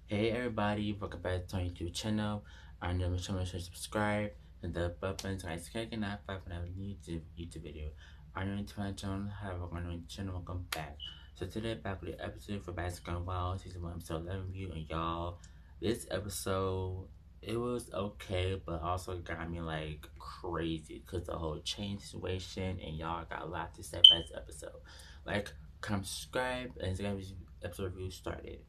Hey everybody, welcome back to my YouTube channel. I know make sure to subscribe and the button so I can not five when I have a new YouTube video. I know to my channel, have a new channel, welcome back. So today back with the episode for Baddies Gone Wild, season 1, episode 11 review, and y'all, this episode, it was okay, but also got me like crazy because the whole chain situation, and y'all got a lot to say about this episode. Like, come subscribe, and let's get this episode review started.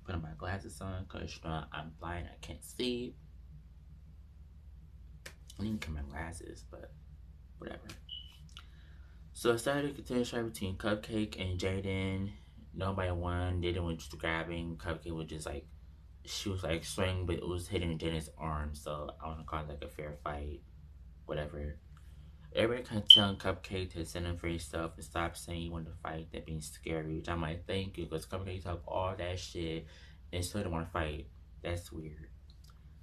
Putting my glasses on because you know I'm blind, I can't see. I need to get my glasses, but whatever. So I started to continue fight between Cupcake and Jaden. Nobody won. Jaden was just grabbing. Cupcake was just like, she was like swinging, but it was hitting Jaden's arm. So I want to call it like a fair fight. Whatever. Everybody kind of telling Cupcake to send him for yourself and stop saying you want to fight, that being scary. Which I'm like, thank you, because Cupcake talk all that shit and still don't want to fight. That's weird.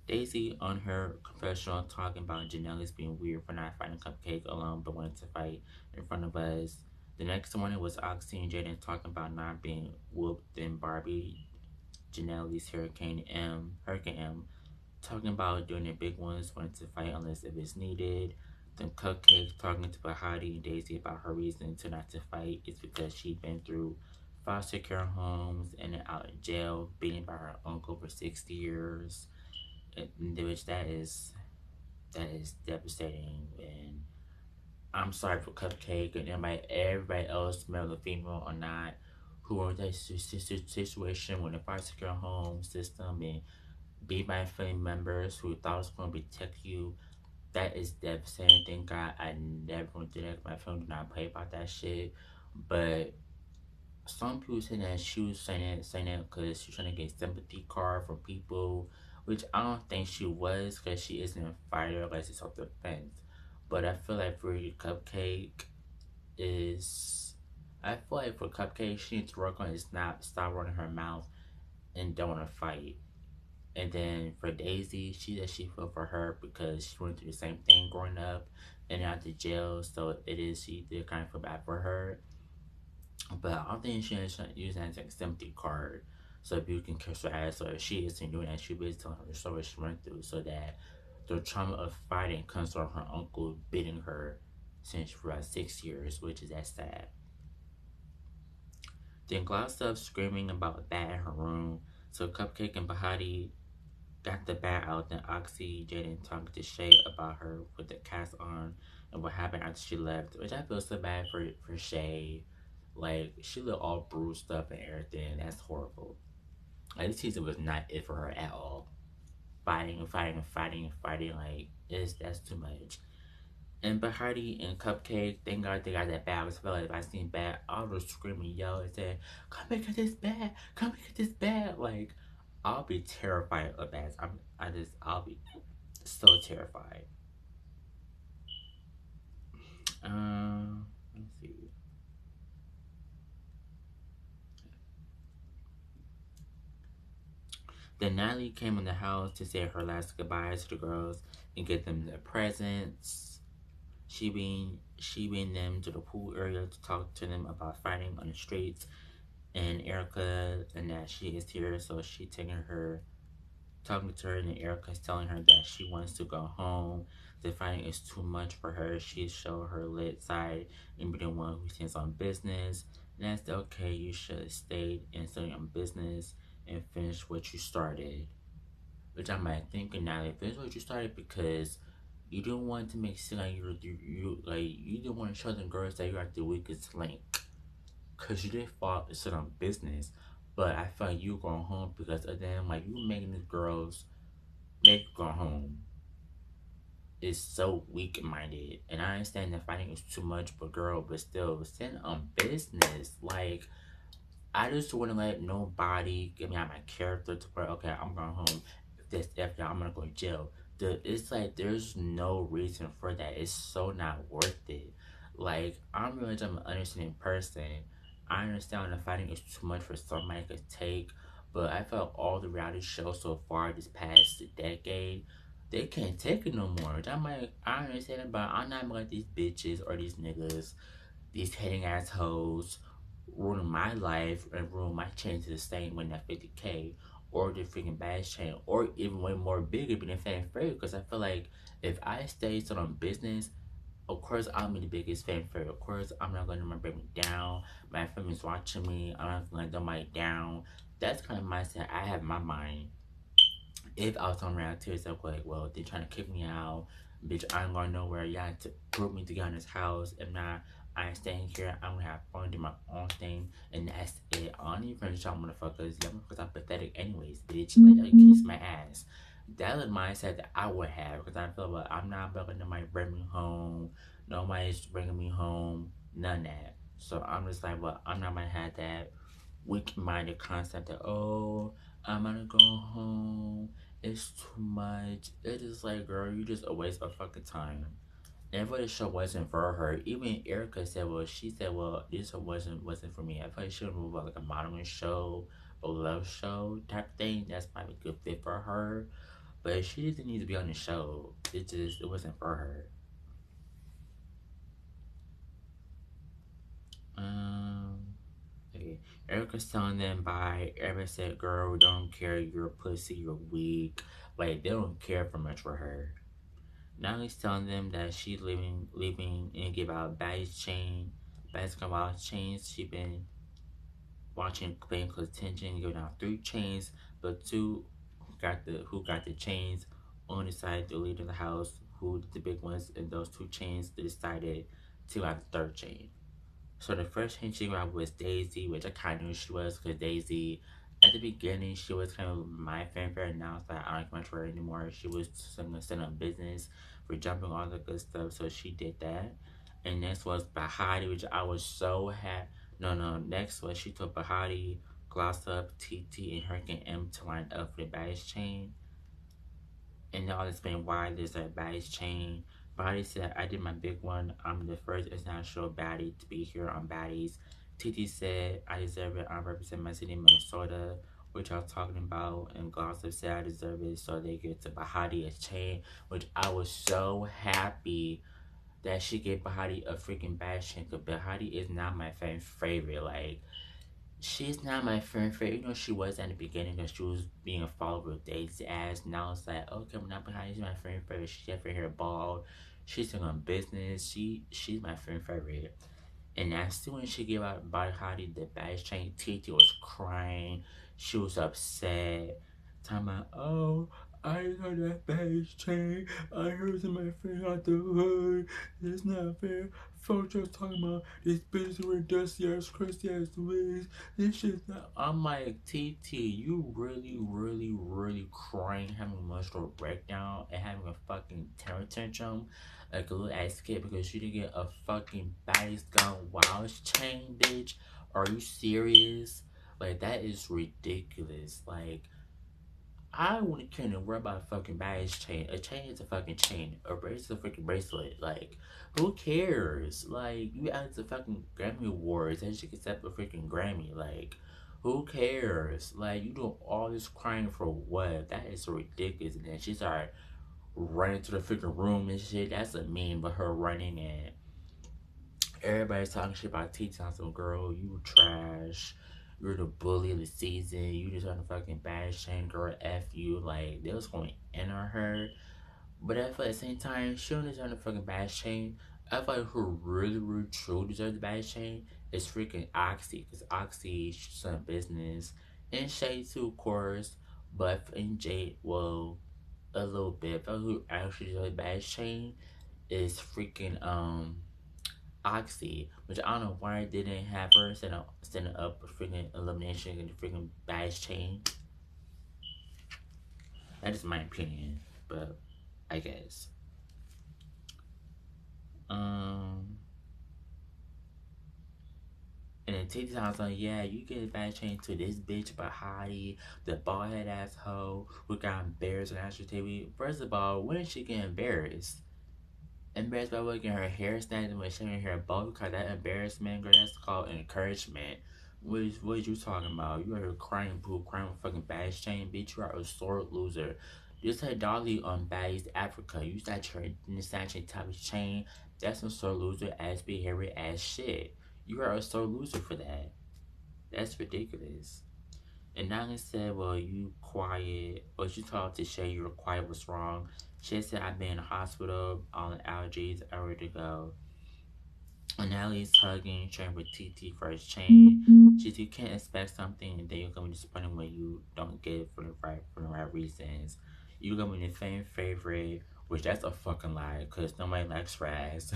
Daisy on her confessional talking about Janelle's being weird for not fighting Cupcake alone but wanting to fight in front of us. The next morning was Oxy and Jaden talking about not being whooped in Barbie. Janelle's Hurricane M, talking about doing the big ones, wanting to fight unless if it's needed. Then Cupcake talking to Bahati and Daisy about her reason to not to fight is because she'd been through foster care homes and then out in jail, beaten by her uncle for 60 years. Which that is devastating, and I'm sorry for Cupcake and everybody else, male or female or not, who were in that situation when the foster care home system and be my family members who thought it was going to protect you. That is devastating. Thank God I never went through that. My family did not play about that shit. But some people saying that she was saying that because she's trying to get sympathy card from people, which I don't think she was because she isn't a fighter unless it's self defense. But I feel like for Cupcake is, I feel like for Cupcake she needs to work on is not stop running her mouth and don't want to fight. And then for Daisy, she said she felt for her because she went through the same thing growing up and out to jail. So it is she did kind of feel bad for her. But I don't think she should use that as like a sympathy card so people can kiss her ass. So if she isn't doing that, she be telling her the story she went through so that the trauma of fighting comes from her uncle beating her since for about 6 years, which is that sad. Then Gloss up screaming about a bat in her room. So Cupcake and Bahati got the bat out. Then Oxy, Jaden talked to Shay about her with the cast on and what happened after she left, which I feel so bad for Shay. Like, she looked all bruised up and everything. That's horrible. Like, this season was not it for her at all. Fighting and fighting and fighting and fighting. Like, that's too much. And Bahati and Cupcake, thank God they got that bat. I felt like if I seen bat, I was screaming, yell, and say, "Come and get this bat! Come and get this bat!" Like, I'll be terrified of bats. I'll be so terrified. Let's see. Then Natalie came in the house to say her last goodbyes to the girls and get them their presents. She bring them to the pool area to talk to them about fighting on the streets and Erica and that she is here, so she taking her talking to her and Erica's telling her that she wants to go home. The fighting is too much for her. She showed her lit side and be the one who stands on business. And that's okay, you should have stayed and studied on business and finish what you started. Which I'm like thinking now, like, finish what you started because you didn't want to make it seem like you didn't want to show them girls that you're like the weakest link. Cause you did fall and sit on business. But I felt like you were going home because of them, like you making the girls make you go home is so weak minded. And I understand that fighting is too much for girl, but still stand on business. Like, I just wouldn't let nobody get me out of my character to where, okay, I'm going home. If this after I'm gonna go to jail. It's like there's no reason for that. It's so not worth it. Like, I'm really just an understanding person. I understand the fighting is too much for somebody to take, but I felt all the reality shows so far this past decade, they can't take it no more. I'm like, I understand it, but I'm not gonna let these bitches or these niggas, these hating assholes, ruin my life and ruin my chance to stay win that 50K or the freaking bash chain or even way more bigger than fan fair because I feel like if I stay still on business, of course I'm the biggest fan fair. Of course I'm not gonna bring me down. My family's watching me. I'm not gonna dumb my down. That's kind of mindset I have in my mind if I was on around tears up like, well, they trying to kick me out, bitch, I ain't going nowhere. Y'all to put me together in this house. If not, I ain't staying here. I'm gonna have fun, do my own thing, and that's it. I don't even finish y'all motherfuckers. Y'all motherfuckers are pathetic anyways, bitch. Like, y'all kiss my ass. That was the mindset that I would have because I feel like I'm not bugging nobody bring me home. Nobody's bringing me home. None of that. So I'm just like, well, I'm not gonna have that weak-minded concept that, oh, I'm gonna go home. It's too much. It is like, girl, you just a waste of fucking time. And if the show wasn't for her, even Erica said, well, she said, well, this show wasn't for me. I thought she would move on like a modeling show, a love show type thing. That's probably a good fit for her. But she didn't need to be on the show. It wasn't for her. Um. Okay. Erica's telling them by Erica said, girl, we don't care, you're a pussy, you're weak. Like, they don't care for much for her. Now he's telling them that she's leaving and give out Baddies chain, basketball chains. She been watching, paying close attention, giving out 3 chains, but two who got the chains only decided to leave the house, who the big ones, and those 2 chains they decided to have the third chain. So the first hint she got was Daisy, which I kind of knew she was because Daisy, at the beginning, she was kind of my fanfare. Now it's like I don't much for her anymore. She was setting up business for jumping all the good stuff, so she did that. And next was Bahati, which I was so happy. No, no. Next was she took Bahati, Gloss Up, TT, and Hurricane M to line up for the baddest chain. And I'll explain why there's a baddie's chain. Baddie said, I did my big one. I'm the first international baddie to be here on Baddies. TT said, I deserve it. I represent my city, Minnesota, which I was talking about. And Gossip said, I deserve it. So they get to Bahati a chain, which I was so happy that she gave Bahati a freaking bad chain. Because Bahati is not my favorite. Like, she's not my favorite. You know, she was at the beginning because she was being a follower of Daisy ass. Now it's like, okay, I'm not behind. She's my favorite. She's have her hair bald. She's still on business. She's my favorite. And as soon as she gave out Body Hottie the badge chain, Titi was crying. She was upset. Talking about, oh, I got that badge chain. I heard my friend out the hood. It's not fair. Folks just talking about this bitch with dusty ass, crusty ass wigs. This shit's not. I'm like, TT, you really, really, really crying, having a emotional breakdown, and having a fucking terror tantrum like a little ass kid because you didn't get a fucking Baddies Gone Wild chain, bitch. Are you serious? Like, that is ridiculous. Like, I wouldn't care to worry about a fucking Baddies chain. A chain is a fucking chain. A bracelet is a freaking bracelet. Like, who cares? Like, you added the fucking Grammy Awards. That shit gets up a freaking Grammy. Like, who cares? Like, you doing all this crying for what? That is ridiculous. And then she started running to the freaking room and shit. That's a meme, but her running and everybody's talking shit about T-Time. So, girl, you trash. You're the bully of the season. You just on the fucking bad shame, girl. F you. Like, they was going in on her. But I feel at the same time, she don't deserve the fucking bad chain. I feel like who really, really, truly deserves the bad chain is freaking Oxy. Because Oxy, she's on business. And Shay, too, of course. But in Jade, well, a little bit. But who actually deserves the bad chain is freaking, Oxy, which I don't know why I didn't have her stand up a freaking elimination in the freaking badge chain. That is my opinion, but I guess. Um, and then TikTok sounds like, yeah, you get a badge chain to this bitch Bahati, the bald head asshole who got embarrassed on national TV. First of all, when did she get embarrassed? Embarrassed by looking her hair standing with shaving her bald because that embarrassment, girl, that's called encouragement. What you talking about? You are a crying poop, crying with fucking badge chain, bitch. You are a sore loser. Just had Dolly on Baddies Africa. You snatching type of chain. That's some sore loser ass behavior ass shit. You are a sore loser for that. That's ridiculous. And Nala said, well, you quiet, or she told to Shay you were quiet, what's wrong? Shay said, I've been in the hospital, all the allergies, I ready to go. And Natalie's hugging, sharing with TT for his chain. She said, you can't expect something and then you're going to be disappointed when you don't get it for the right reasons. You're going to be the fan favorite, which that's a fucking lie, because nobody likes Raz.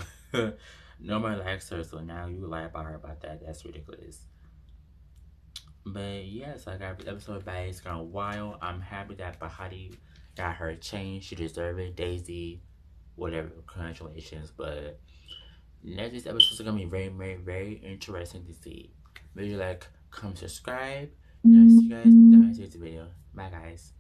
Nobody likes her, so now you lie about her about that. That's ridiculous. But yeah, so I got this episode of Baddies gone wild. I'm happy that Bahati got her change. She deserved it. Daisy, whatever, congratulations. But next episodes are gonna be very, very, very interesting to see. Maybe like, come subscribe, and I'll see you guys in the next video. Bye, guys.